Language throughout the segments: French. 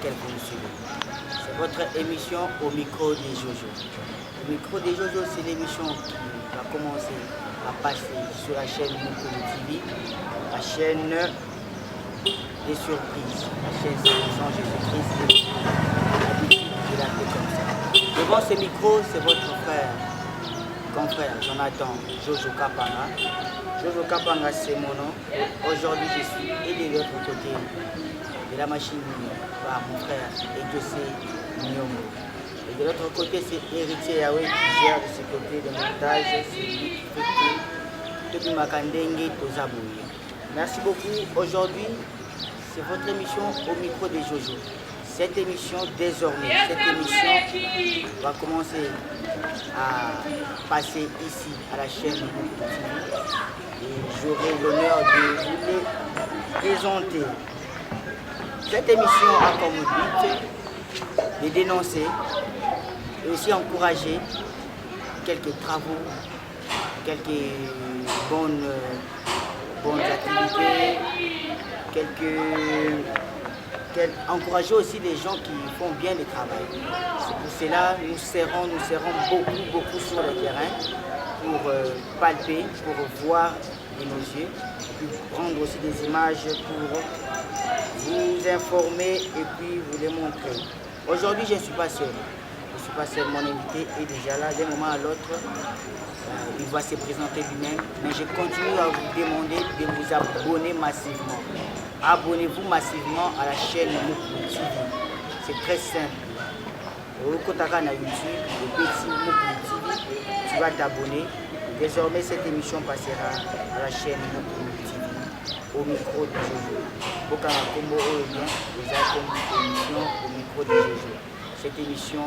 laquelle vous nous suivez. C'est votre émission au micro des Jojo. Le micro des Jojo, c'est l'émission qui va commencer à passer sur la chaîne Mukulu TV, la chaîne des surprises, la chaîne Saint Jésus-Christ, l'habitude de l'appeler comme ça. Devant ce micro, c'est votre frère, confrère Jonathan Jojo Kapanga. Jojo Kapanga, c'est mon nom. Aujourd'hui, je suis aidé de l'autre côté de la machine par mon frère Edjose Nyongo. Et de l'autre côté, c'est Héritier Yahweh qui gère de ce côté de montage. C'est lui qui fait tout. Depuis Makandenge, Tozabouye. Merci beaucoup. Aujourd'hui, c'est votre émission au micro des Jojo. Cette émission, désormais, cette émission va commencer à passer ici à la chaîne de Mukulu TV. Et j'aurai l'honneur de vous les présenter. Cette émission a comme but de dénoncer et aussi encourager quelques travaux, quelques bonnes activités, encourager aussi des gens qui font bien le travail. C'est pour cela que nous serrons beaucoup sur le terrain pour palper, pour voir de nos yeux, puis prendre aussi des images pour vous informer et puis vous les montrer. Aujourd'hui, je ne suis pas seul. Je ne suis pas seul, mon invité est déjà là. D'un moment à l'autre, il va se présenter lui-même. Mais je continue à vous demander de vous abonner massivement. Abonnez-vous massivement à la chaîne Mukulu TV. C'est très simple. Au Kotaka na YouTube, le petit Mukulu TV, tu vas t'abonner. Désormais, cette émission passera à la chaîne Mukulu TV, au micro de Jojo. Bokana Kombo Oyen, déjà comme émission au micro de Jojo. Cette émission,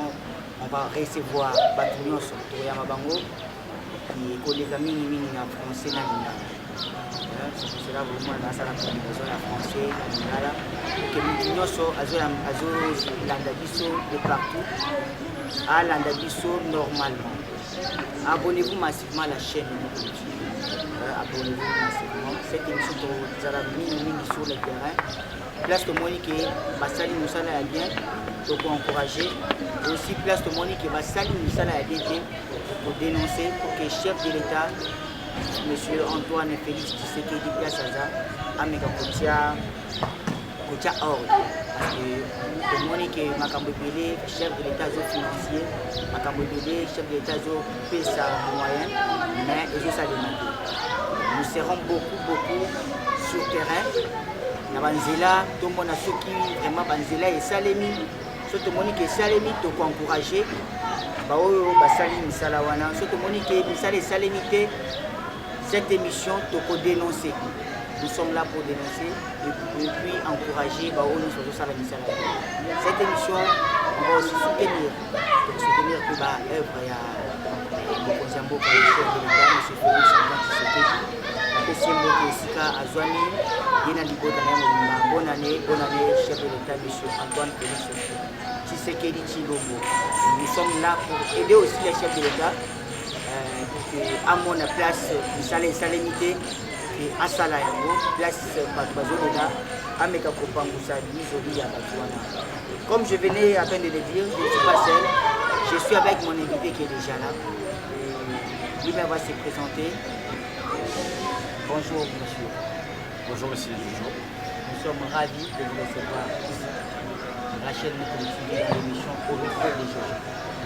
on va recevoir Batouillon sur Toyama Bango, qui est collègue mini en français. C'est pour cela que moi, dans la combinaison en français, que Batouillon sur Landabiso de partout, à Landabiso normalement. Abonnez-vous massivement à la chaîne Mukulu TV. Abonnez-vous massivement. Cette émission est mini sur le terrain. Place de Monique, Bassali Moussala a bien, pour encourager. Et aussi place de Monique, Bassali Moussala a bien pour dénoncer, pour que le chef de l'État, M. Antoine Félix Tshisekedi Place Aza, Amega Kotia ordre. Parce que Monique, Makambébélé, chef de l'État financier, Makambébélé, chef de l'État paie sa moyen, mais ils ont ça demandé. Nous serons beaucoup sur le terrain. Na banzela tout le monde a ceux qui vraiment banzela et salemi surtout Monique et salemi to encourager ba oyo ba sali misala wana surtout Monique misala et salemité cette émission to dénoncer. Nous sommes là pour dénoncer et puis encourager ba oyo sur ça la misala. Cette émission on va aussi soutenir que ba œuvre ya Mokonzambo par le chef de l'État M. Félix Tshisekedi. Simbo Sika Azwani, bonne année, chef de l'État, M. Antoine Félix Tshisekedi Tshilombo. Nous sommes là pour aider aussi les chefs de l'État à mon place, salinité, et à Salayango, place Patouazola, à Mekakopangusa, Misoli, à Batouana. Comme je venais à peine de le dire, je ne suis pas seul, je suis avec mon invité qui est déjà là. Lui-même va se présenter. Bonjour monsieur. Bonjour monsieur Jojo. Nous sommes ravis de vous recevoir ici, la chaîne Mukulu TV, dans l'émission au micro des Jojo.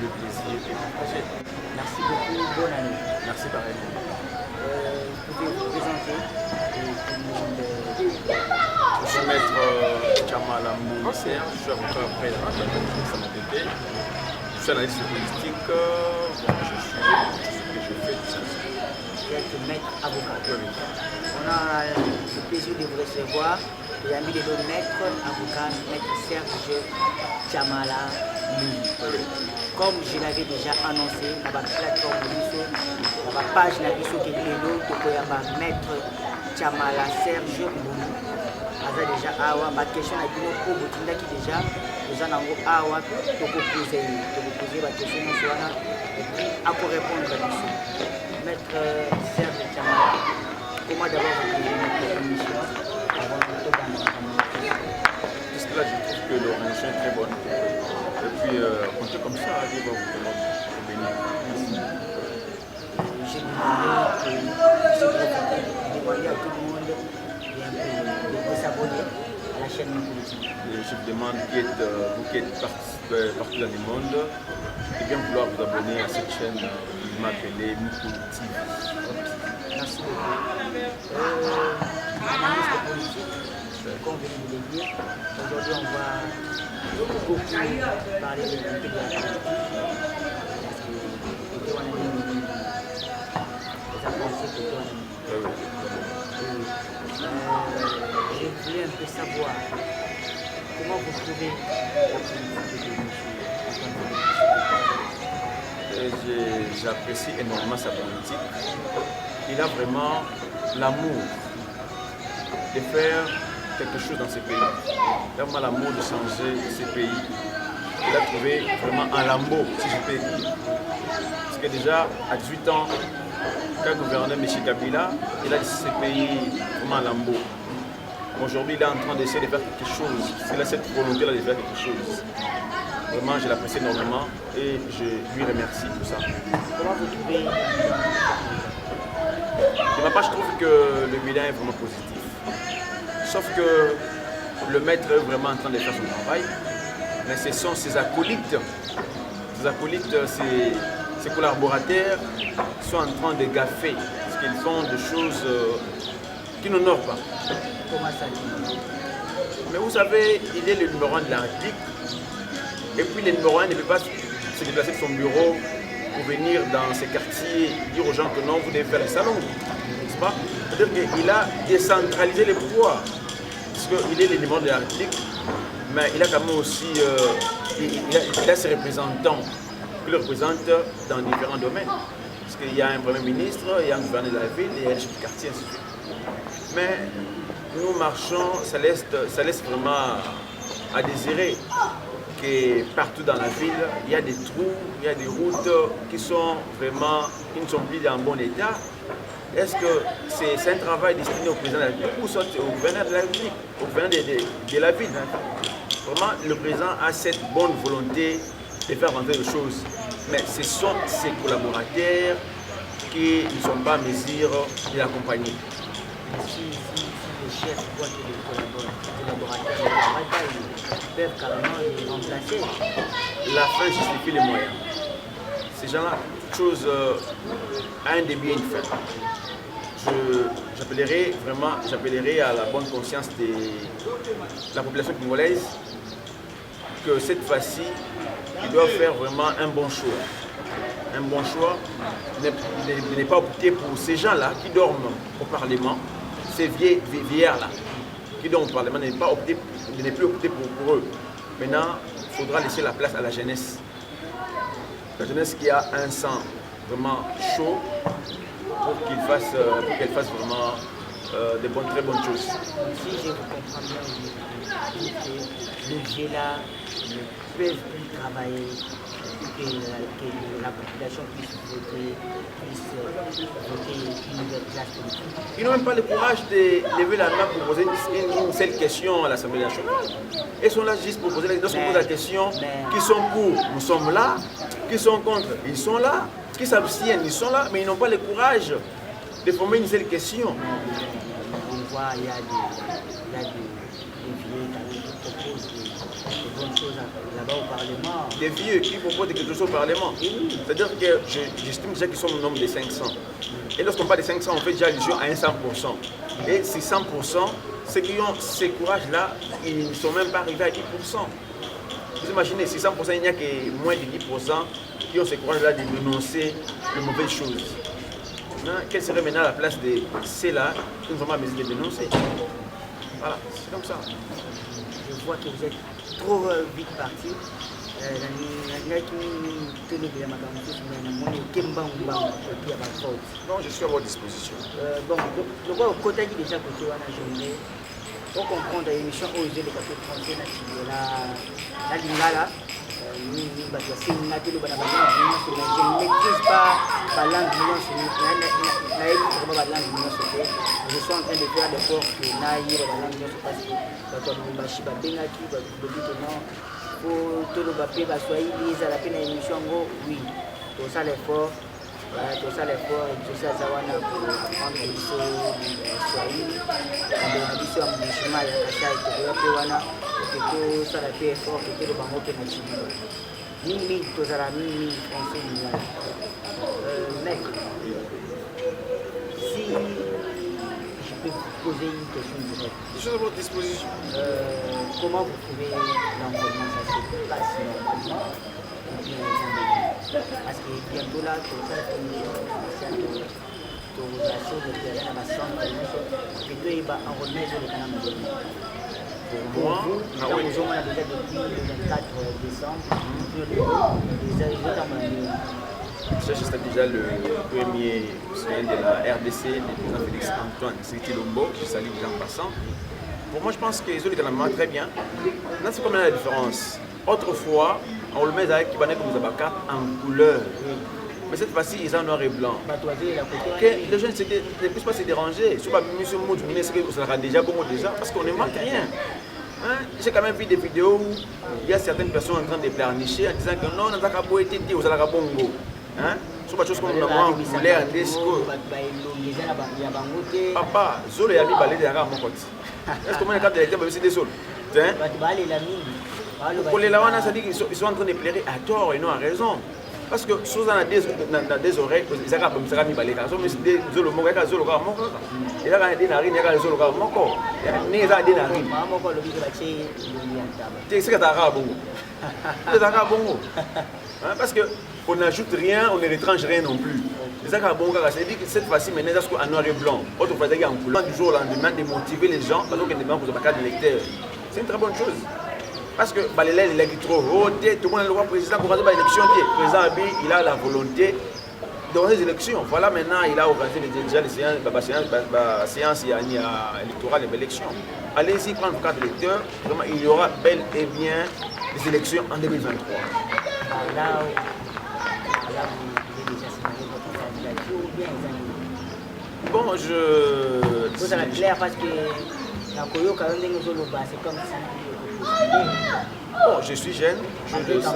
Le plaisir est partagé. Merci beaucoup, bonne année. Merci pareillement. Vous pouvez vous présenter et tout le monde. Je suis maître Chamala Mouni Serge, je suis avocat près de la SANATP. Je suis analyste politique. Je fais tout ça. Être maître avocat. Oui. On a le plaisir de vous recevoir. Et ami de nos maîtres avocats, maître Serge Chamala Mouni. Oui. Comme je l'avais déjà annoncé, dans la plateforme de Bisso, dans la page de Bisso qui est le maître Chamala Serge Mouni. Aza déjà awa, ma question est pour vous qui déjà, nous allons awa, pour vous poser la question et puis à quoi répondre à Bisso. Maître Serge Chamala, comment d'abord vous créez notre émission avant de tout dans là, je trouve que l'organisation est très bonne. Et puis, comptez comme ça, Dieu va vous bénir. J'ai demandé à tout le monde de s'abonner à la chaîne politique. Je vous demande, vous qui êtes partout dans le monde, de bien vouloir vous abonner à cette chaîne qui m'appelait Moukou TV. Merci beaucoup. Analyste politique, comme je vous l'ai dit, aujourd'hui on va beaucoup parler de la politique. Parce que côté on a des avancées, côté on a je voulais un peu savoir comment vous trouvez la politique de M. J'apprécie énormément sa politique. Il a vraiment l'amour de faire quelque chose dans ce pays. Il a vraiment l'amour de changer ce pays. Il a trouvé vraiment un lambeau, si je peux dire. Parce que déjà, à 18 ans, quand gouvernait M. Kabila, il a laissé ce pays vraiment un lambeau. Aujourd'hui, il est en train d'essayer de faire quelque chose. Il a cette volonté-là de faire quelque chose. Vraiment, je l'apprécie énormément et je lui remercie pour ça. Comment vous trouvez? De ma part, je trouve que le bilan est vraiment positif. Sauf que le maître est vraiment en train de faire son travail. Mais ce sont ses acolytes. Ses acolytes, ses collaborateurs sont en train de gaffer. Parce qu'ils font des choses qui n'honorent pas. Comment ça dit? Mais vous savez, il est le numéro 1 de la République. Et puis le numéro 1 ne peut pas se déplacer de son bureau pour venir dans ces quartiers, dire aux gens que non, vous devez faire les salons. N'est-ce pas? C'est-à-dire qu'il a décentralisé les pouvoirs. Parce qu'il est le numéro 1 de la République. Mais il a quand même aussi il a ses représentants qui le représentent dans différents domaines. Parce qu'il y a un premier ministre, il y a un gouverneur de la ville, il y a un chef de quartier, ainsi de suite. Mais nous marchons, ça laisse vraiment à désirer que partout dans la ville, il y a des trous, il y a des routes qui ne sont plus dans un bon état. Est-ce que c'est un travail destiné au président de la République ou soit au gouverneur de la République, au gouverneur de la ville? Vraiment, le président a cette bonne volonté de faire rentrer les choses. Mais ce sont ses collaborateurs qui ne sont pas en mesure de l'accompagner. Si les chefs voient que les collaborateurs ne travaillent pas, ils peuvent carrément les remplacer. La fin justifie les moyens. Ces gens-là, toute chose a un début et une fin. J'appellerai à la bonne conscience de la population congolaise que cette fois-ci, ils doivent faire vraiment un bon choix. Un bon choix, ne pas opter pour ces gens-là qui dorment au Parlement, ces vieillards-là qui dorment au Parlement, ne plus opter pour eux. Maintenant, il faudra laisser la place à la jeunesse. La jeunesse qui a un sang vraiment chaud pour qu'elle fasse vraiment de très bonnes choses. Si je vous comprends bien, que les vieux-là ne peuvent plus travailler, que la population puisse voter une nouvelle classe politique. Ils n'ont même pas le courage de lever la main pour poser une seule question à l'Assemblée nationale. Ils sont là juste pour poser la question. Lorsqu'on pose la question, qui sont pour, nous sommes là. Qui sont contre, ils sont là. Qui s'abstiennent, ils sont là. Mais ils n'ont pas le courage de former une seule question. On voit, il y a des vieux qui proposent de bonnes choses là-bas au Parlement. Des vieux qui proposent quelque chose au Parlement. C'est-à-dire que j'estime déjà qu'ils sont au nombre de 500. Et lorsqu'on parle de 500, on fait déjà allusion à un 100%. Et ces 100%, ceux qui ont ces courages-là, ils ne sont même pas arrivés à 10%. Vous imaginez, 600%, il n'y a que moins de 10% qui ont ce courage-là de dénoncer de mauvaises choses. Quelle serait maintenant la place de ceux-là qui ne sont pas en mesure de dénoncer? Voilà, c'est comme ça. Je vois que vous êtes trop vite parti. Non, je suis à votre disposition. Bon, je vois au côté déjà côté j'aimerais pour comprendre l'émission aux yeux de café français la lingala. Je ne maîtrise pas la langue, Je suis en train de faire l'effort que naïe la langue parce que bashi babengaki babi que non faut tout le papier baswahili za la peine émission ngo oui tout ça l'effort tout ça l'effort et tout ça zawana pour apprendre biso swahili na biso mshima ya kasha itokoya wana que ça la fait effort que le bango pe na chibi mimi tout ça la mimi français maître si je peux vous poser une question directe. Je suis à votre disposition. Comment vous trouvez l'environnement? Ça se passe normalement? Parce que bientôt là, tout ça, l'autorisation de terrain à ma centre, et puis il va enrôler sur le canal de pour moi, nous avons déjà depuis le 24 décembre, les autres C'était déjà le premier président de la RDC, le président Félix Antoine Tshisekedi-Tshilombo, je salue les gens passants. Pour moi, je pense qu'ils ont été très bien. Là, c'est combien la différence? Autrefois, on le met avec une carte en couleur. Mais cette fois-ci, ils sont en noir et blanc. Les jeunes ne puissent pas se déranger. Si on Moudjouné, c'est que ça sera déjà bon déjà, parce qu'on ne manque rien. Hein? J'ai quand même vu des vidéos où il y a certaines personnes en train de pleurnicher en disant que non, on n'a pas beau été dit aux Alagabongo. Hein? C'est pas chose comme nous avons voulu en discours. Papa, Zolo et Ami balé derrière mon côté. Est-ce que moi, quand il était c'est des sols? Pour les Lawana, ça dit qu'ils sont en train de pleurer à tort et non à raison. Parce que si on a des oreilles, ils ont comme ça mis balé. Ils ont des Zolo Mongo, ils ont Zolo Mongo. Ils ont des narines, ils ont Zolo Mongo. Ils ont des narines. C'est ce que tu as à Bongo. C'est à Bongo. Parce qu'on n'ajoute rien, on ne retranche rien non plus. C'est ça que dit que cette fois-ci, maintenant, c'est en noir et blanc. Autrefois, il y a en couleur. Du jour au lendemain, de motiver les gens, parce qu'on demande pour pas de lecteurs. C'est une très bonne chose. Parce que les lèvres, il est trop haut, tout le monde a le droit président pour organiser l'élection. Le président Abi, il a la volonté d'organiser les élections. Voilà, maintenant, il a organisé déjà les séances électorales et l'élection. Allez-y prendre vos cartes d'électeurs. Il y aura bel et bien des élections en 2023. Là, vous avez déjà signé votre candidature ou bien bon, je... Vous avez clair parce que c'est comme ça. Bon, je suis jeune, je sens...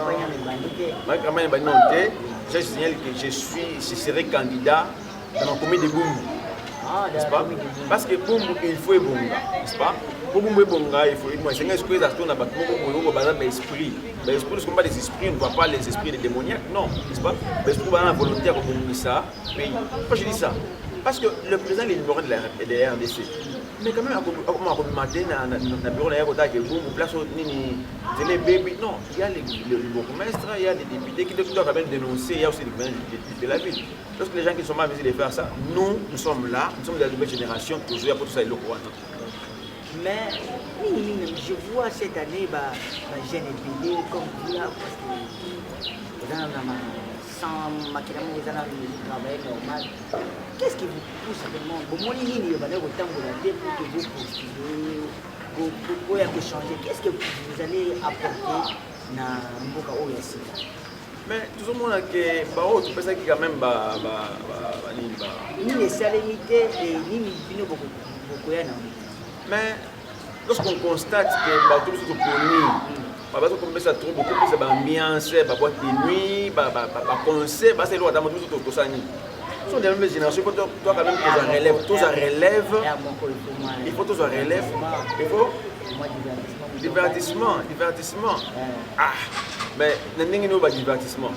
Ma campagne est montée. J'ai signalé que je serai candidat dans la commune de Boumou. N'est-ce pas? Parce que Boumou, il faut Bonga, n'est-ce pas? Pour Boumou Bonga, il faut c'est un esprit d'aston à l'esprit. L'esprit, ce ne sont pas des esprits, on ne voit pas les esprits des démoniaques, non, n'est-ce pas? L'esprit va la volonté à Boumou ça, pays. Pourquoi je dis ça? Parce que le président est le numéro de la RDC. Mais quand même, on a commenté dans le bureau de la place les bébés. Non, il y a le bourgmestre, il y a des députés qui doivent quand même dénoncer, il y a aussi les gouvernements de la ville. Lorsque les gens qui sont mal visés de faire ça, nous sommes là, nous sommes de la nouvelle génération, toujours pour tout ça, il le croit. Mais je vois cette année, j'ai un bébé comme vous là, parce que sans maquillage, vous avez un travail normal. Qu'est-ce qui vous pousse vraiment? Pour que vous changer. Qu'est-ce que vous allez apporter dans Mboka Oyasi? Mais tout le monde a que tu penses qu'il y a quand même ni les salinités et ni beaucoup. Mais lorsqu'on constate que tout ce qu'on connaît, comme ça trouve beaucoup plus d'ambiance, boîte de nuit, concert, c'est l'eau dans tout ça. Ce sont des nouvelles générations, il faut toi quand même tous en relève, il faut tous en relève, il faut divertissement. Ah, mais n'importe pas divertissement.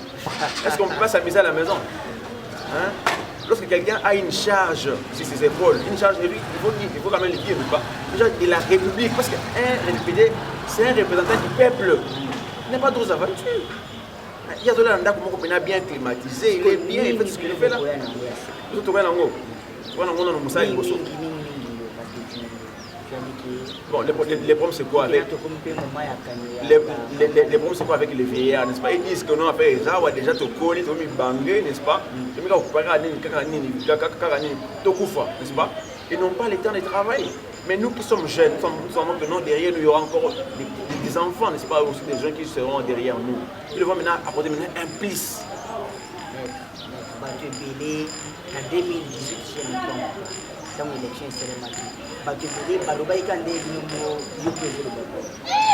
Est-ce qu'on peut pas s'amuser à la maison? Hein? Lorsque quelqu'un a une charge sur ses épaules, il faut quand même le dire, pas? Une charge de la République, parce qu'un RPD, c'est un représentant du peuple. Il n'a pas d'autres aventures. Il y a de là comment on a bien climatisé, il est bien, il fait ce qu'il fait là. Tout le monde bon, les problèmes c'est quoi avec les problèmes c'est quoi avec les vieillards, n'est-ce pas? Ils disent que non, après ça, on a déjà tout collé, tout mis bangé, n'est-ce pas? N'est-ce pas? Ils n'ont pas le temps de travailler. Mais nous qui sommes jeunes, nous savons que non, derrière nous, il y aura encore des enfants, n'est-ce pas? Aussi des gens qui seront derrière nous. Ils vont maintenant apporter un plus. bato ebele na 2018 chez me trompe ntango élection esalemaki bato ebele balobaki ka nde bino yo mpe ezoloba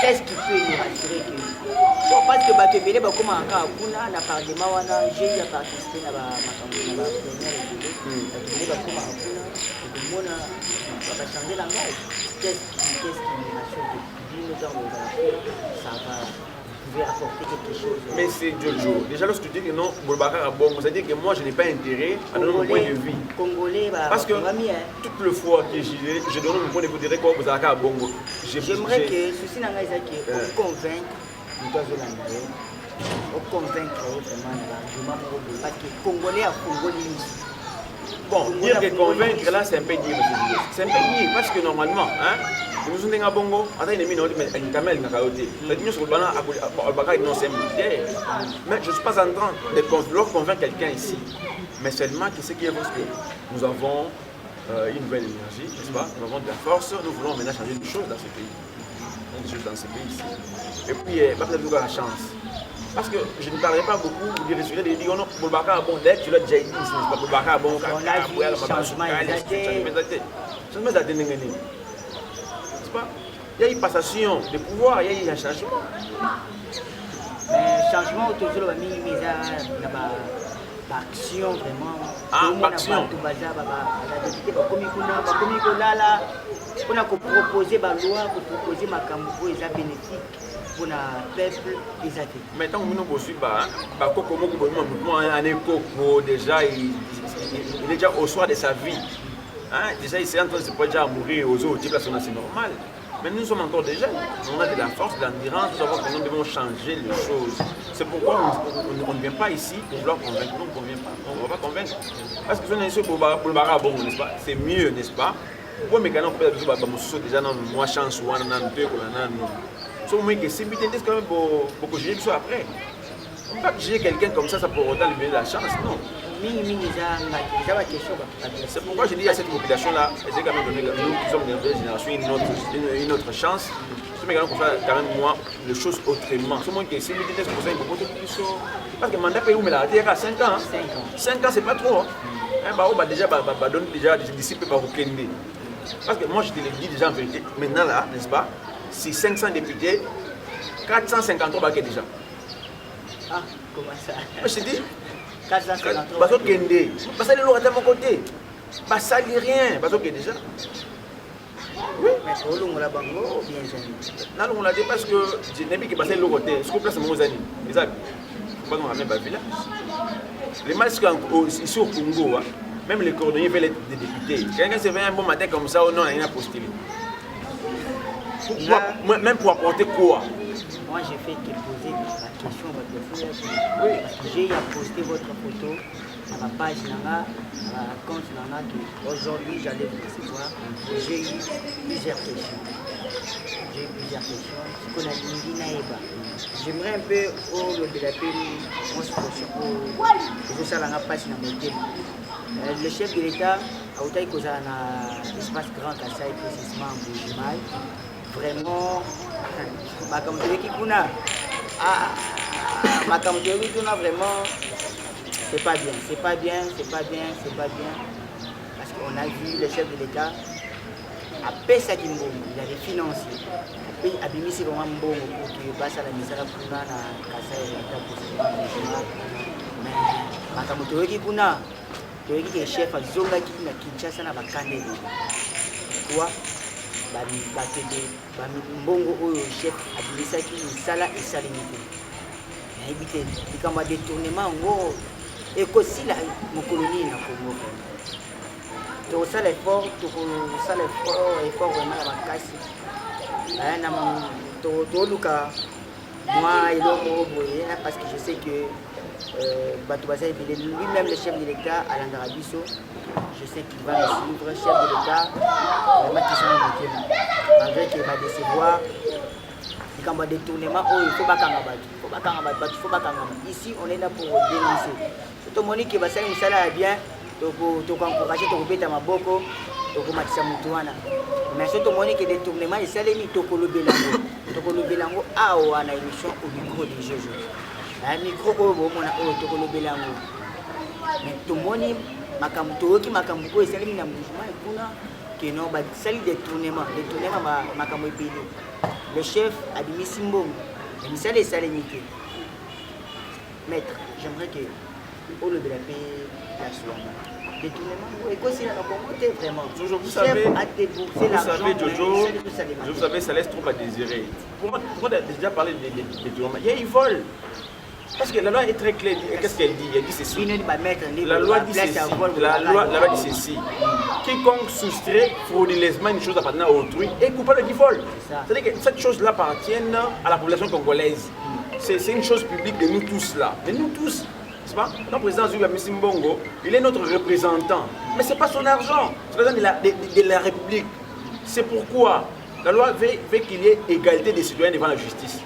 qu'est-ce qui peut nous rassurer que bon parce que bato ebele bakomaka kaka kuna na parlement wana j'ai ya participé na bamakambo na baplénière ebele bato ebele bakomaka kuna okomona bachange langage qu'est-ce qui nous rassure que bino ntango ozala ça va apporter quelque chose. Mais c'est Jojo. Déjà, lorsque tu dis que non, Boulbaka bon, c'est-à-dire que moi, je n'ai pas intérêt à donner mon point de vue. Congolais, parce que toute le fois que je donne mon point de vue, je dirais que Boulbaka bon. J'aimerais que ceci n'a pas été convaincre nous doit convaincre vraiment parce que Congolais à Congolais. Bon, dire que convaincre là, c'est un peu dire. C'est un peu dire parce que normalement, hein. Nous sommes en Bongo, mais je ne suis pas en train de convaincre quelqu'un ici, mais seulement que ce qui est vrai, que nous avons une nouvelle énergie, n'est-ce pas? Nous avons de la force, nous voulons maintenant changer des choses dans ce pays. Des choses dans ce pays ici. Et puis, vous avez la chance. Parce que je ne parlerai pas beaucoup, vous direz sur les dire, non, Boulbaka bon, dès que tu l'as déjà dit, c'est pas Boulbaka bon, changement il y a une passation de pouvoir, il y a eu un changement. Mais changement autour de la mise action vraiment. Action. On a proposé ma loi, proposer ma cambo, ils ont bénéfique pour le peuple, ils ont été. Maintenant, nous poursuivons, déjà, il est déjà au soir de sa vie. Déjà, il s'est en train de se déjà mourir aux autres, c'est normal. Mais nous sommes encore des jeunes, on a de la force, de l'endurance, nous savons que nous devons changer les choses. C'est pourquoi on ne vient pas ici pour vouloir convaincre, on ne convient pas, on ne va pas convaincre. Parce que si on est ici pour le barra bon, n'est-ce pas? C'est mieux, n'est-ce pas? Pour mes canons, peut-être que déjà dans moi chance ou un an, deux, ou un an, non. Sauf que c'est bien, c'est quand même pour juger ça après. On ne peut pas juger quelqu'un comme ça pour autant lui donner la chance, non. C'est pourquoi je dis à cette population-là, c'est quand même donné, nous qui sommes de la nouvelle génération, une autre chance. Je me qu'on fait quand même moi les choses autrement. C'est moi qui essaie de dire que c'est beaucoup plus. Parce que le mandat pays où il a 5 ans. 5 ans, c'est pas trop. Déjà, donne déjà des disciples par Kende. Parce que moi je te le dis déjà en vérité, maintenant là, n'est-ce pas, si 500 députés, 453 baquets déjà. Ah, comment ça? Moi je te dis. 453. Baso Kende. Parce que l'eau est à mon côté. Ça ne dit rien. Baso Kende déjà. Oui. Mais c'est où la bango bien jamais. Non, on l'a dit parce que je n'ai pas qui passer l'eau côté. Ce qu'on place mon ami. Les amis. Pas qu'on ramène pas village. Les masques ici au Congo, même les cordonniers veulent être des députés. Quelqu'un se vient un bon matin comme ça, non, il y a postulé. Même pour apporter quoi? Moi, j'ai fait que poser la question à votre frère. Oui. Parce que j'ai posté votre photo à ma page, à ma compte, aujourd'hui, j'allais vous recevoir. J'ai eu plusieurs questions. J'aimerais un peu le chef de l'État a été causé dans l'espace grand Kassai, précisément en Bougimaï. Vraiment, vraiment, c'est pas bien. Parce qu'on a vu le chef de l'État a payé il a des financiers. Il a mis vraiment bon pour que passe à la mise à la Kuna, à Kassai, mais le chef a zonga qui na Kinshasa na bakande. Quoi? Mbongo oyo chef abimisaki misala esalemite nayebite likambo ya détournement yango ekosila mokolo nini na Congo. Tokosala effort vraiment na makasi toluka mwa eloko boye parce que je sais que lui-même le chef de l'État Alain Darabiso, je sais qu'il va me suivre, chef de l'État, vraiment qui sont malgré qu'il va décevoir, il va détournement, il faut pas ici on est là pour dénoncer. Tout le monde qui va faire une salle bien, tu encourager, tu peux ma boko, tu peux matissa mutuana. Mais tout le monde qui détournement, il s'est mis Tokolo Belango, à une émission au micro des jeux. Un micro au Tokolo Belango. Mais tout le monde, Makamoutoki, Makamouko, et Salim Namoujma, et Kuna, qui n'ont pas sali détournement, Makamou Pélé. Le chef a dit Missimbong, et Missal est salinité. Maître, j'aimerais que, au lieu de la paix, la soirée, détournement, et quoi c'est la communauté vraiment. Vous savez, Jojo, vous savez, ça laisse trop à désirer. Pourquoi déjà parler de détournement? Il y a une vol. Parce que la loi est très claire. Qu'est-ce qu'elle dit? Elle dit ceci. La loi dit ceci. La loi dit ceci. Quiconque soustrait frauduleusement une chose appartenant à autrui est coupable du vol. C'est-à-dire que cette chose-là appartient à la population congolaise. C'est une chose publique de nous tous là. De nous tous. C'est pas? Notre président Zouya Missimbongo, il est notre représentant. Mais ce n'est pas son argent. C'est l'argent de la République. C'est pourquoi la loi veut qu'il y ait égalité des citoyens devant la justice.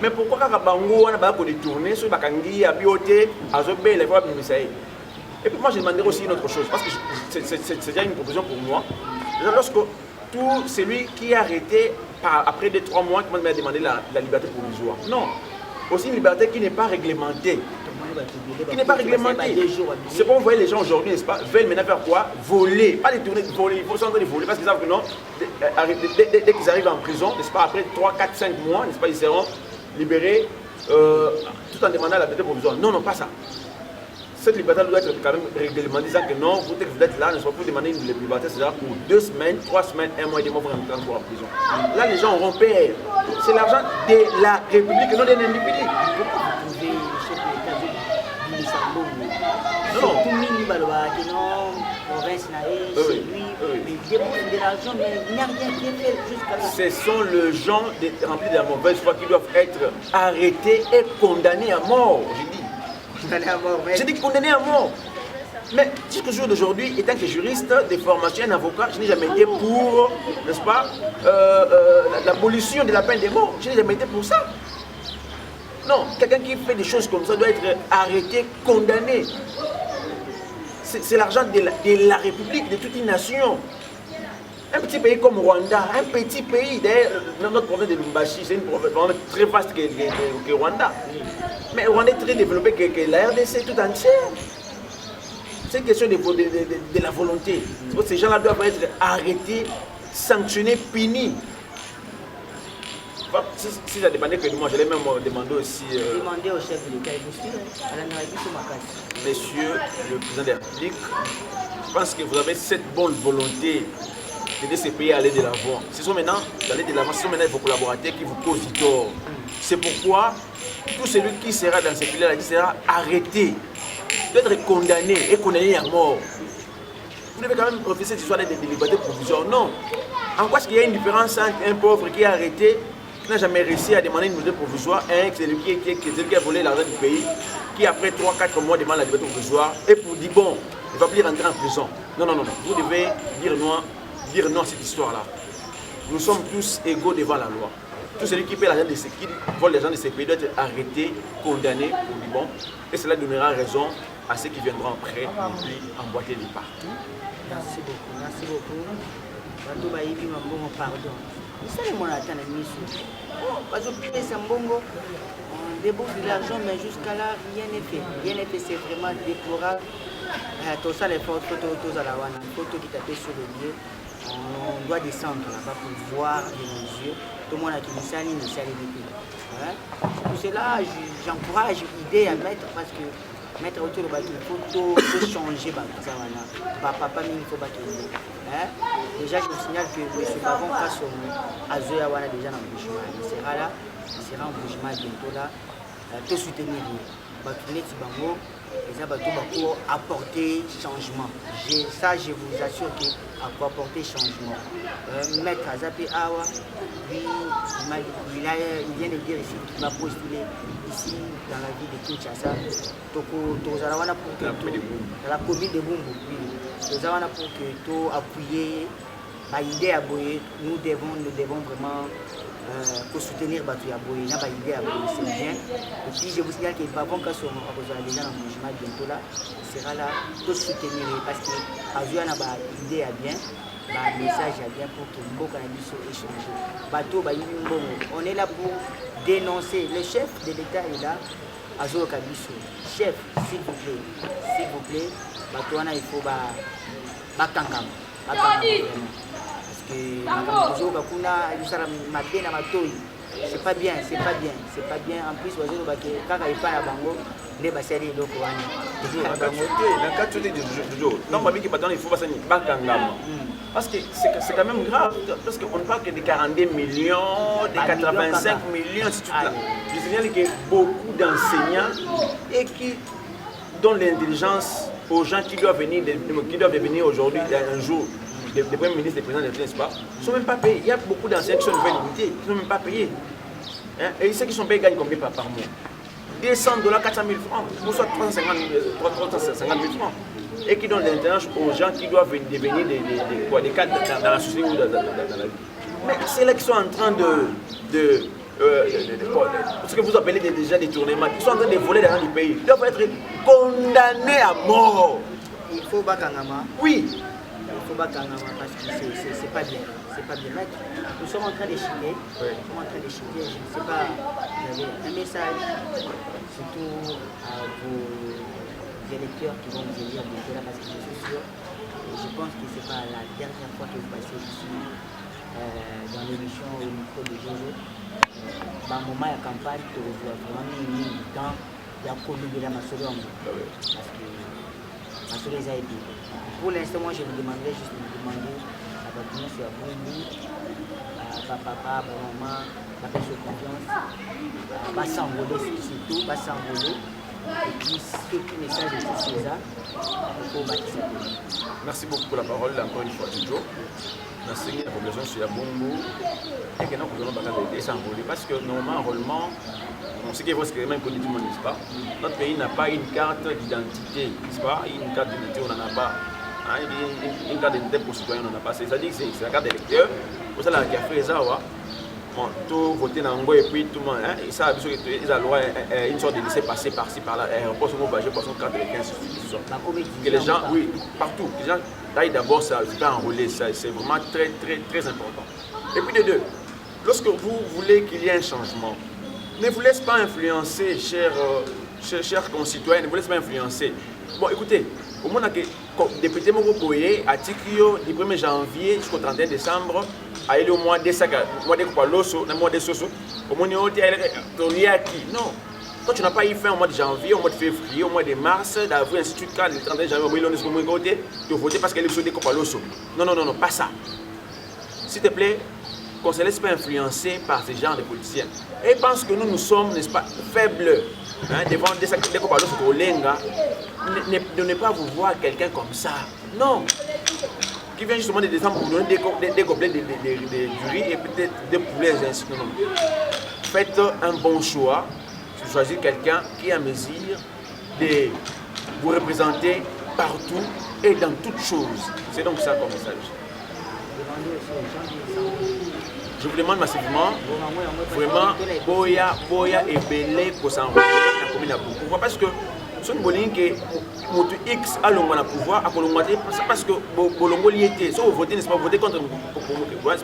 Mais pourquoi quand Bango on a détourné sur Bakangi, à Bioté, à Zobé, les voix de. Et puis moi je demanderais aussi une autre chose, parce que c'est déjà une proposition pour moi. Lorsque tout celui qui est arrêté après 2-3 mois, qui m'a demandé la liberté provisoire. Non, aussi une liberté qui n'est pas réglementée. Qui n'est pas réglementée. C'est pour vous voyez les gens aujourd'hui, n'est-ce pas, veulent maintenant faire quoi? Voler. Pas détourner, voler. Il faut s'en de voler parce qu'ils savent que non, dès qu'ils arrivent en prison, n'est-ce pas, après 3, 4, 5 mois, n'est-ce pas, ils seront libérés tout en demandant la liberté provisoire. Non, non, pas ça. Cette liberté doit être quand même réglementée, disant que non, vous êtes là, ne soit plus demander une liberté, c'est-à-dire pour 2 semaines, 3 semaines, 1 mois et demi, vous allez entrer en prison. Là, les gens auront peur. C'est l'argent de la République et non d'un individu. Non, tout le monde province c'est lui, mais il débouche de l'argent, mais il n'y a rien qui est fait jusqu'à là. Ce sont les gens remplis de la mauvaise foi qui doivent être arrêtés et condamnés à mort, j'ai dit. Condamnés à mort, j'ai dit condamnés à mort. Mais jusqu'au jour d'aujourd'hui, étant que juriste de formation, un avocat, je n'ai jamais été pour, n'est-ce pas, l'abolition de la peine de mort. Je n'ai jamais été pour ça. Non, quelqu'un qui fait des choses comme ça doit être arrêté, condamné. C'est l'argent de la République, de toute une nation. Un petit pays comme Rwanda, un petit pays, d'ailleurs, notre province de Lumbashi, c'est une province très vaste que Rwanda. Mais Rwanda est très développé que la RDC tout entière. C'est une question de la volonté. Ces gens-là doivent être arrêtés, sanctionnés, punis. Si ça dépendait que de moi, j'allais même demander aussi. Demander au chef de l'État, Monsieur le président de la République, je pense que vous avez cette bonne volonté d'aider ces pays à aller de l'avant. Ce sont maintenant d'aller de l'avant, ce sont maintenant vos collaborateurs qui vous causent du tort. C'est pourquoi tout celui qui sera dans ces pays-là sera arrêté, doit être condamné et condamné à mort. Vous devez quand même refuser cette histoire de liberté provisoire. Non. En quoi est-ce qu'il y a une différence entre un pauvre qui est arrêté, qui n'a jamais réussi à demander une liberté provisoire, et celui qui a volé l'argent du pays, qui après 3-4 mois demande la liberté provisoire, et pour dire bon, il ne va plus rentrer en prison. Non, non, non, non. Vous devez dire non à cette histoire-là. Nous sommes tous égaux devant la loi. Tout celui qui paie l'argent de ces qui vole l'argent de ces pays doit être arrêté, condamné pour du bon, et cela donnera raison à ceux qui viendront après et puis emboîter les pas. Merci beaucoup, merci beaucoup. Pardon. C'est le monde attend la mission. Parce que on débourse de l'argent, mais jusqu'à là, rien n'est fait. Rien n'est fait, c'est vraiment déplorable. Tout ça, les photos à la wana, les photos qui tapent sur le lieu, on doit descendre là-bas pour voir de nos yeux. Tout le monde a qui nous salue, nous salue depuis. Pour cela, j'encourage l'idée à mettre parce que mettre autour de bateau, il faut changer papa, il faut battre. Déjà, je vous signale que M. Bavon Kassomo, à Zoyawana, déjà dans le bouchement. Il sera là, il sera en bouchement bientôt là. Tout soutenir. Bango, les bateaux pour apporter changement. Ça, je vous assure qu'il va apporter changement. Maître Azapé Awa, lui, il vient de dire ici qu'il va postuler ici dans la ville de Kinshasa. Dans la commune de Bumbu. Nous avons pour que tout appuyer l'idée à Boye, nous devons vraiment soutenir Batu Aboye, c'est bien. Et puis je vous signale que Babon Kassomo, déjà dans le jugement bientôt là, sera là pour soutenir parce que Azouya n'a pas idée à bien, un message à bien pour que le cannabis soit échangé. Bateau, on est là pour dénoncer. Le chef de l'État est là Azo Kabiso. Chef, s'il vous plaît, il faut bakangama. Parce que c'est pas bien. En plus, parce que c'est quand même grave, parce qu'on ne parle que de 42 millions, de 85 millions, c'est tout là. Je signale qu'il y a beaucoup d'enseignants et qui donnent l'intelligence aux gens qui doivent venir aujourd'hui, un jour, des premiers ministres, des présidents, n'est-ce pas, ils ne sont même pas payés. Il y a beaucoup d'enseignants qui sont nouvelles unités, qui ne sont même pas payés. Hein? Et ceux qui sont payés gagnent combien par mois? $200, 400 000 francs, ou soit 350 000 francs. Et qui donnent l'intelligence aux gens qui doivent devenir des cadres dans la société ou dans la vie. Mais c'est là qu'ils sont en train ce que vous appelez déjà des tournements, ils sont en train de voler dans le pays. Ils doivent être condamnés à mort. Il faut Bakangama. Oui. Il faut Bakangama parce que c'est pas bien. C'est pas bien. Nous sommes en train d'échiner. Je ne sais pas, vous avez un message, surtout à vos électeurs qui vont vous élire bientôt là parce que je suis sûr. Et je pense que ce n'est pas la dernière fois que vous passez ici dans l'émission au micro de Jojo. Dans le moment de la campagne, tu vois vraiment mis dans la commune de la Masoro. Parce que Masoro les a aidés. Pour l'instant, moi je vous demanderais juste de me demander à votre nom sur la bonne à papa, maman, la personne de confiance, va s'envoler surtout, va s'envoler. Et puis, ce message de César, il faut bâtir ça. Merci beaucoup pour la parole, encore une fois, Jojo. Merci à la population sur la Bongo. Et que nous pouvons s'envoler parce que normalement, on sait qu'il faut se même connu tout le monde, n'est-ce pas? Notre pays n'a pas une carte d'identité, n'est-ce pas? Une carte d'identité, on n'en a pas. Une carte d'identité pour citoyen, on n'en a pas. C'est-à-dire que c'est la carte d'électeur. Pour ça, qui a fait ça, tout voter dans le et puis tout le monde, hein, ça a loi une sorte de laisser passer par-ci par-là, aéroport, son badge, son carte de 15, que les gens, oui, partout, les gens aillent d'abord ça, faire enrôler, c'est vraiment très, très, très important. Et puis de deux, lorsque vous voulez qu'il y ait un changement, ne vous laissez pas influencer, chers concitoyens, ne vous laissez pas influencer. Bon, écoutez, au moment où le député Mokoye a Tikio du 1er janvier jusqu'au 31 décembre, a eu au mois de Kopaloso, au mois de Soso, au mois de non. Quand tu n'as pas eu fin au mois de janvier, au mois de février, au mois de mars, d'avril, ainsi de suite, le 31 janvier, au mois de côté, tu votes parce qu'elle est sur des Kopaloso. Non, pas ça. S'il te plaît, qu'on ne se laisse pas influencer par ces genres de politiciens. Et pense que nous sommes, n'est-ce pas, faibles devant des Kopaloso au Lenga. De ne pas vous voir quelqu'un comme ça. Non. Qui vient justement de descendre pour donner des gobelets de riz et peut-être des poulets ainsi. Non. Faites un bon choix. Choisir quelqu'un qui a mesure de vous représenter partout et dans toutes choses. C'est donc ça comme message. Je vous demande massivement, vraiment, Boya et Belé pour s'envoyer la commune à beaucoup. Pourquoi? Parce que ce que Motu X a le pouvoir, c'est parce que Bolongo y était. Si vous votez, n'est-ce pas, voter contre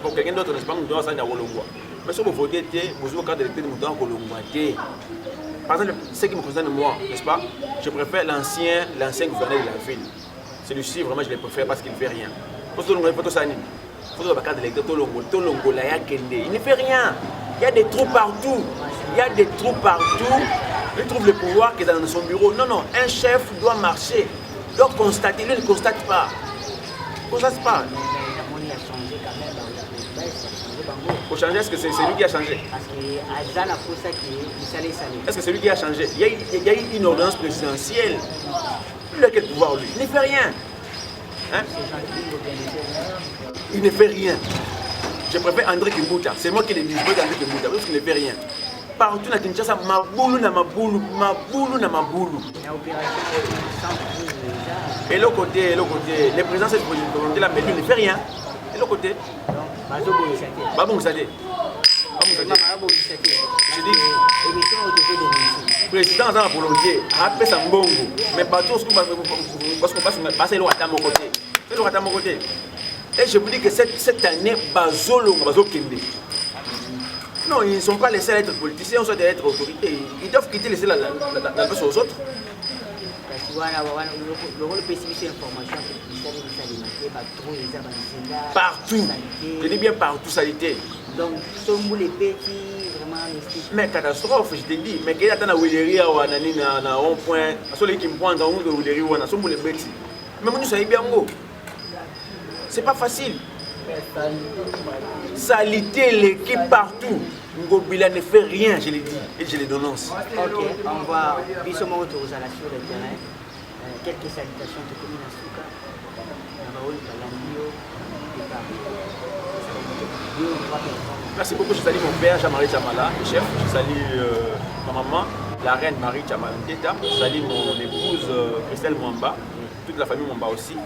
pour quelqu'un d'autre, n'est-ce pas, nous devons s'en aller à Bolongo. Mais si vous votez, vous avez le cadre d'électeur de Mouton à Bolongo. Par exemple, ce qui me concerne moi, n'est-ce pas, je préfère l'ancien gouverneur de la ville. Celui-ci, vraiment, je le préfère parce qu'il ne fait rien. Il ne fait rien. Il y a des trous partout. Il trouve le pouvoir qui est dans son bureau. Non, un chef doit marcher, doit constater. Lui ne constate pas. Pour changer, est-ce que c'est lui qui a changé? Est-ce que c'est lui qui a changé? Il y a eu une ordonnance présidentielle. Il a quel pouvoir, lui? Il ne fait rien. Hein? Il ne fait rien. Je préfère André Kimbuta. C'est moi qui l'ai mis. Je préfère André Kimbuta parce qu'il ne fait rien. Partout dans Kinshasa, maboulou. Et l'autre côté, les présidents de cette volonté-là, mais lui ne fait rien. Et l'autre côté, je dis, président dans la volonté, après ça mbongo, mais partout parce qu'on passe le à mon côté. C'est le à mon côté. Et je vous dis que cette année, Bazolo Kende. Non, ils ne sont pas les seuls à être politiciens, soit à être autorités. Ils doivent quitter la place aux autres. Partout. Je dis bien partout, salité. Donc, sont les petits, vraiment mystiques. Mais catastrophe, je te dis. Mais qu'il y a dans Willery, on a un point. Celui qui me pointe dans le Willery, on a sont les petits. Mais nous, ça y est bien beau. C'est pas facile. Salité l'équipe partout. Ngobila ne fait rien, je l'ai dit, et je les dénonce. Ok, on va bisous autour à la sur le terrain. Quelques salutations de commune à Souka. Merci beaucoup, je salue mon père Jean-Marie Chamala, le chef. Je salue ma maman, la reine Marie Chamala Teta. Je salue mon épouse Christelle Mwamba, toute la famille Mwamba aussi.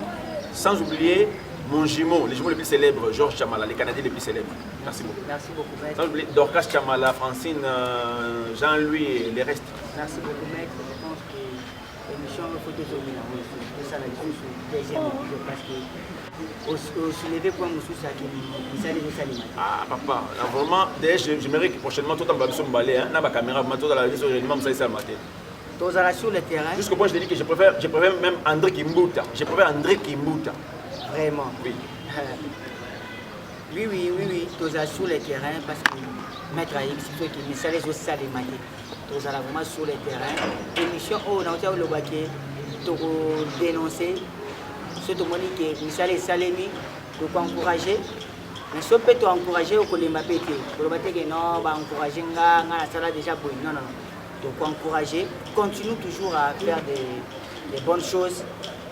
Sans oublier mon jumeau, les jumeaux les plus célèbres, Georges Chamala, les Canadiens les plus célèbres. Merci beaucoup. Merci beaucoup, maître. Sans oublier Dorcas Chamala, Francine, Jean-Louis et les restes. Merci beaucoup, maître. Je pense que l'émission Photo Zomina, c'est ça la deuxième épisode parce que au soulevé point Moussou, c'est qui nous Ah, papa, là, vraiment, d'ailleurs, j'aimerais que prochainement, tout en bas, on balai, hein, la caméra, tout dans la vie, réellement, ça, ça, matin. Sur le terrain. Jusqu'au point, je te dis que je préfère même André Kimbuta. Je préfère André Kimbuta. Vraiment. Oui. Oui. Tous sur le terrain parce que Maître Aïk, c'est qui me salait aussi ça les maquets. Tous vraiment sur le terrain. Émission, on a le baquet, pour dénoncer. Surtout que Michel Salemi, pour encourager. Mais si on peut encourager, on peut les mapper. Pour le que non, encourager, ça là déjà pour non. Donc encourager, continue toujours à faire des bonnes choses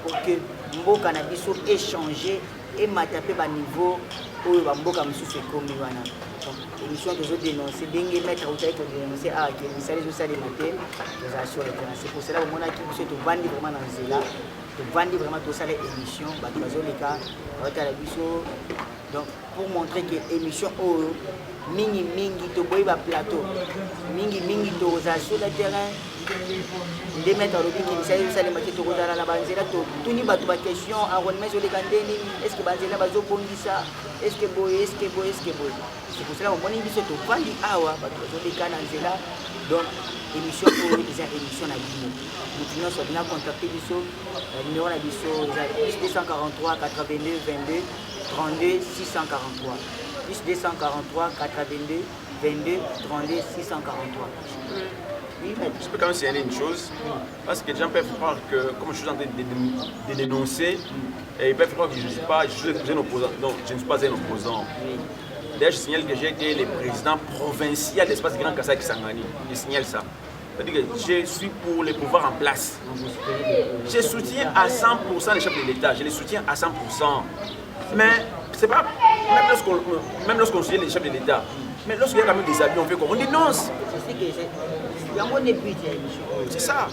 pour que Mbo Cannabis soit échangé et m'attraper à niveau où Mbo Cannabis soit commis. Donc l'émission que je dénonce, dengue mettre au tête de dénoncer à que les salles de matin, sur le terrain. C'est pour cela que mon équipe se vendre vraiment dans ce là, de vendre vraiment tout ça les émissions, les cas, donc pour montrer que l'émission mingi to boy ba plateau mingi to sur le terrain de mettre au bikin ça les matchs to dans la banzela to tuni ba question environnement sur les candeni est-ce que banzela bazo bongisa est-ce que boy c'est pour cela on dit biso to vandi awa ba to les cananzela donc émission pour déjà émission na bino nous sommes bien contacter biso numéro na biso 243 82 22 32 643 plus 243 82 22 32 643. Oui, mais... Je peux quand même signaler une chose, parce que les gens peuvent croire que, comme je suis en train de dénoncer, et ils peuvent croire que je ne suis pas un opposant. Non, je ne suis pas un opposant. Oui. D'ailleurs, je signale que j'ai été le président provincial de l'espace Grand Kassai Kisangani. Je signale ça. C'est-à-dire que je suis pour les pouvoirs en place. Je soutiens à 100% les chefs de l'État, je les soutiens à 100%. Mais c'est pas, même lorsqu'on soutient les chefs de l'État, mais lorsqu'il y a quand même des abus, on fait comme on dénonce. C'est ça.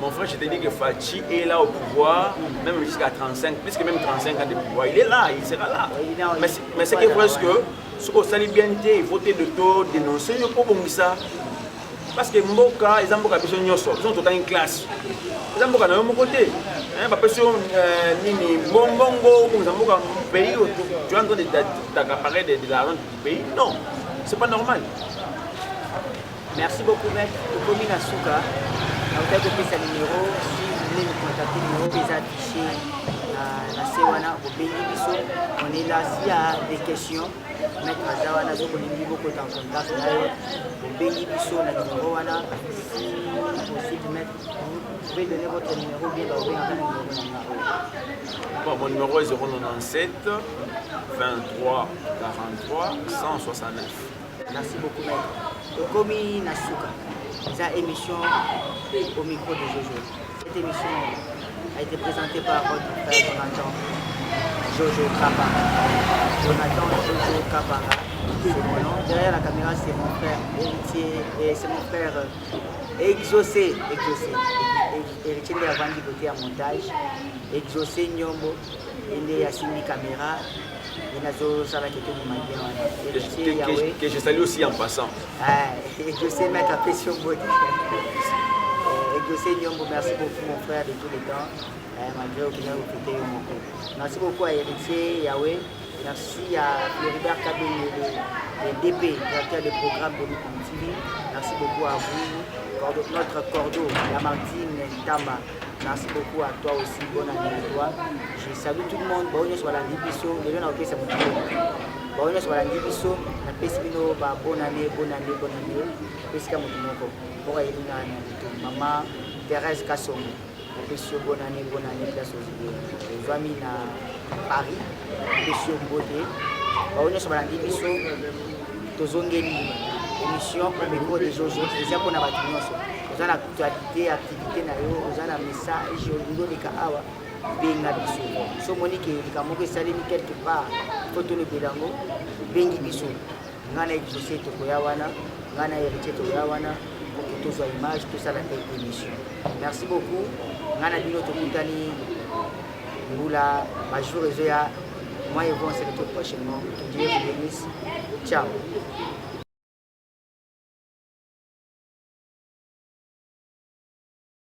Mon frère, je te dis que Fachi est là au pouvoir, même jusqu'à 35, plus que même 35 ans de pouvoir. Il est là, il sera là. Mais c'est que presque, ce qu'on s'allie bien, il faut de taux dénoncer, il faut comme ça. Parce que Mboka, ils ont beaucoup de choses, ils ont tout une classe. Ils ont beaucoup de mon côté. Parce que Nini, Bongo, ils ont beaucoup de pays où tu es en train d'accaparer de l'argent du pays. Non, c'est pas normal. Merci beaucoup, maître. Au commune à Souka, on a copié ce numéro. Si vous voulez nous contacter, le numéro est affiché à la Sewana, au Béni-Bisso. On est là. S'il y a des questions, maître Azawana, vous pouvez beaucoup en contact. Au Béni-Bisso, le numéro, si possible, maître, vous pouvez donner votre numéro, bien d'envoyer un numéro. Bon, mon numéro est 097 23 43 169. Merci beaucoup, maître. Komi Nasuka, c'est une émission au micro de Jojo. Cette émission a été présentée par votre frère Jonathan Jojo Kapara. Jonathan Jojo Kapara, c'est mon nom. Derrière la caméra, c'est mon frère héritier et c'est mon frère exaucé. Héritier de la bande du côté à montage. Exaucé Nyombo, il est assis une caméra. Que je salue aussi en passant. Je sais mettre la pression. José Nyombo, merci beaucoup mon frère de tous les temps, malgré aucune fêté mon coup. Merci beaucoup à Héritier Yahweh, merci à Floribert Kabé, le DP, directeur des programmes de l'UPM TV. Merci beaucoup à vous, notre cordeau, Lamartine Tamba. Merci beaucoup à toi aussi, bonne année à toi. Je salue tout le monde, bonne année sur la Libiso, les gens ont fait ça pour tout. Bonne année sur la Libiso, la Pessimino, bonne année, bonne année, bonne année. Pesca Moutinoko, pour aller à maman Thérèse Kasson, la Pesio, bonne année, place aux amis à Paris, Pesio Beauté. Bonne année sur la Libiso, Tozongeli, émission au micro des Jojo, déjà pour la bâtiment. Vous avez l'actualité, activité, vous avez un message, vous avez benga biso so monique likamoko esalemi quelque part foto le belango bengi biso ngana exaucé tokoya wana ngana héritier tokoya wana pour que tozwa image tout ça la émission. Merci beaucoup ngana bino tokutani mbula majour ezoya moi et vous on se retrouve prochainement que Dieu vous bénisse. Ciao.